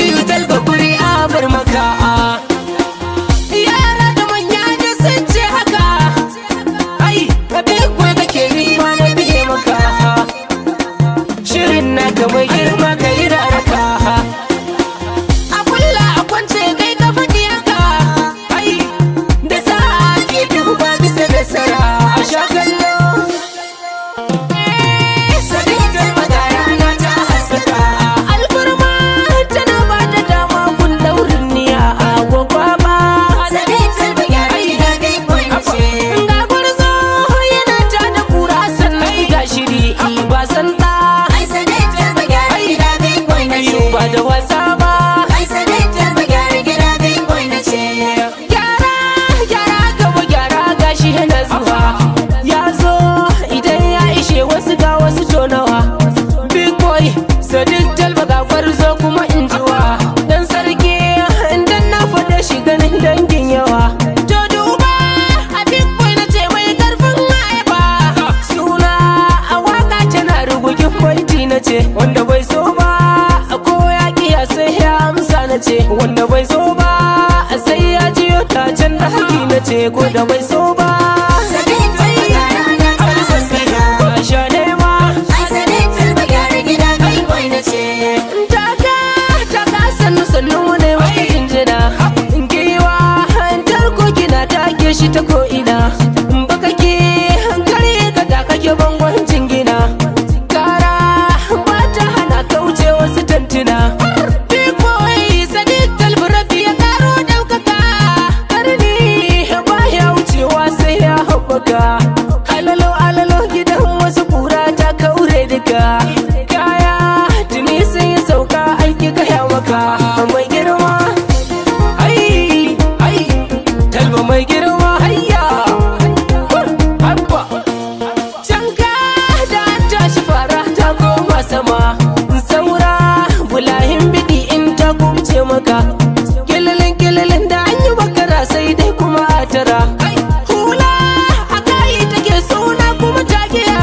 Rabiu Talba kuri'a bar maka. Yara da manya da sun ce haka. Ai Big Boy kake ni ma na biye maka. Shirin na kamar girma ka yi da raka. A kulla a kwance kai ka faɗi haka. Ai da sa'a ke duhu ba bisa nasara. A sha kallo Sadiq Talba ga rana ta haskaka. Alfarma tana ba da dama kun daurin niya a gwagwaba. Sadiq Talba gyara gida Big Boy na ce. Ga gwarzo yana ta da kura sannan ga shiri ba sanda. Ai Sadiq Talba gyara gida Big Boy na ce. Ba da wasa ba. Ai Sadiq Talba gyara gida Big Boy na ce. Gyara gyara gaba gyara gashi yana zuwa. Ya zo idan ya ishe wasu ga wasu tonawa. Big Boy Sadiq Talba ga gwarzo kuma in jiwa. Dan sarki idan na faɗa shi ganin dangin yawa. To duba a Big Boy na ce mai karfin ma'aiba. Suna a waka tana rugugin baiti na ce. Wanda bai so ba ko ya kiya sai ya amsa na ce. Wanda bai so ba sai ya jiyo ta can da haƙi na ce. Ko da bai so ba Sadiq Talba gyara rana ta haskaka. ba sha nema. Ai Sadiq Talba gyara gida Big Boy na ce. Taka sannu sannu mu ne maka jinjina. Giwa tarko kina take shi ta ko'ina. Baka ke kare ka da kake bangon jingina. Kara ba ta hana kauce wasu tantuna. Big Boy Sadiq Talba rabi ya karo daukaka. Karni baya wucewa sai ya haɓaka. Alalo alalo gidan wasu kura ta kaure duka. Kaya tuni sun yi sauka aiki gaya maka. Mai girma ai ai Talba mai girma hayya. Abba canka da tashi fara ta koma sama. Saura bulahin bidi in ta kubce maka. Kililin da an yi bakara sai dai kuma a tara. Hula a kayi take suna kuma tagiya.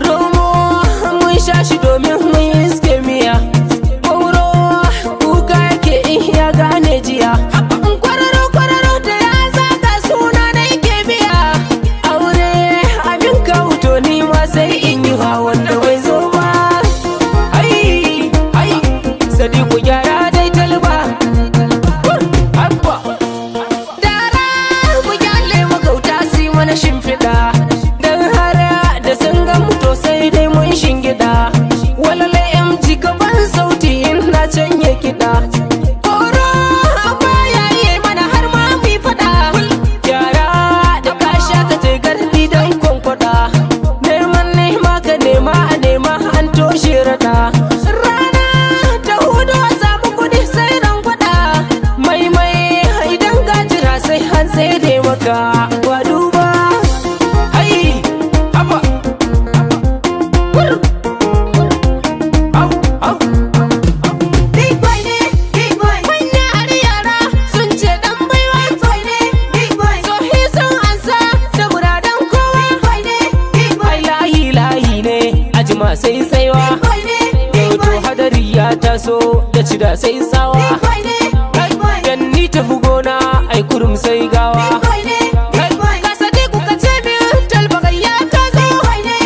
Romo mun sha shi domin mun iske miya. Ƙauro kuka yake in ya gane jiya. Kwararo da ya zaga suna na yake biya. Aure abin kauto ni ma sai in yi wa wanda bai zo ba. Ai Sadiku gyara dai Talba. Abba dara mu gyale magauta su yi mana shimfiɗa. Dan har da sun ga mu to sai dai mun shingida. Walale MG gaban sauti in na canye kiɗa. Koro baya yi mana har ma mu yi faɗa. Gyara da ka sha ka je gardi don kwankwada. Neman nema ka nema a nema an toshe raɗa. Rana ta hudu a samu kuɗi sai ran gwada. Mai idan ka jira sai an tsere maka. Wa duba ai haba au Big Boy ne Big Boy. manya har yara sun ce dan baiwa. Big Boy ne Big Boy. Sohi sun ansa da buradan kowa. Big Boy ne Big Boy. Ai lahi ne ajima sai saiwa. Big Boy ne Big To Boy. hadari ya taso da cida sai sawa. Big Boy ne Big Boy. Dan ni tafi gona ai kurum sai gawa. Big Boy ne Big Boy. Ka Sadiku ka ce min Talba gayya ta zo. Big Boy ne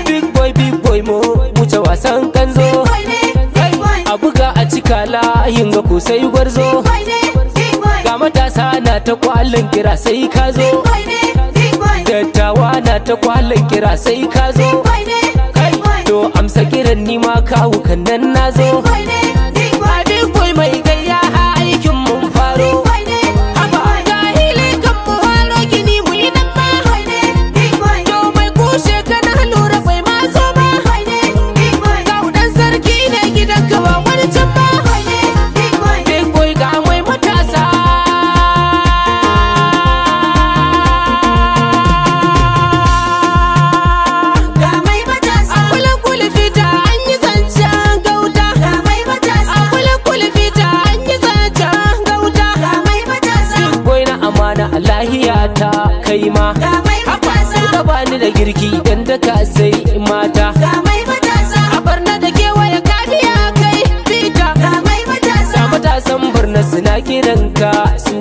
Big Boy. Big Boy mu wuce wasan kanzo. Big Boy ne Big Boy. A buga a cika layin ga ku sai gwarzo. Big Boy ne Big Boy. Ga matasa na ta kwallon kira sai ka zo. Big Boy ne Big Boy. Dattawa na ta kwallon kira sai ka zo. Big Boy ne Big Boy. To amsa kiran ni ma kawu kan nan na zo. Big Boy ne Big Boy. A Big Boy mai gayya a aikin mun faro. Big Boy ne Haba ga hili kan mu faro gini mu yi nan ma. Big Boy ne Big Boy. To mai kushe ka na lura bai ma zo ba. Big Boy ne Big Boy. Kawu dan sarki ne gidan ka ba wani can ba. Big Boy ne Big Boy. Big Boy ga mai matasa. Ga mai matasa. Kula fita an yi zancen gauta. Ga mai matasa. Kula fita an yi zancen gauta. Ga mai matasa. Big Boy na amana a lahiya ta kai ma. Ga mai matasa. Ka bani da girki idan da ka sai mata. Ga mai matasa. A barna da kewaye ka biya kai fita. Ga mai matasa. zanka su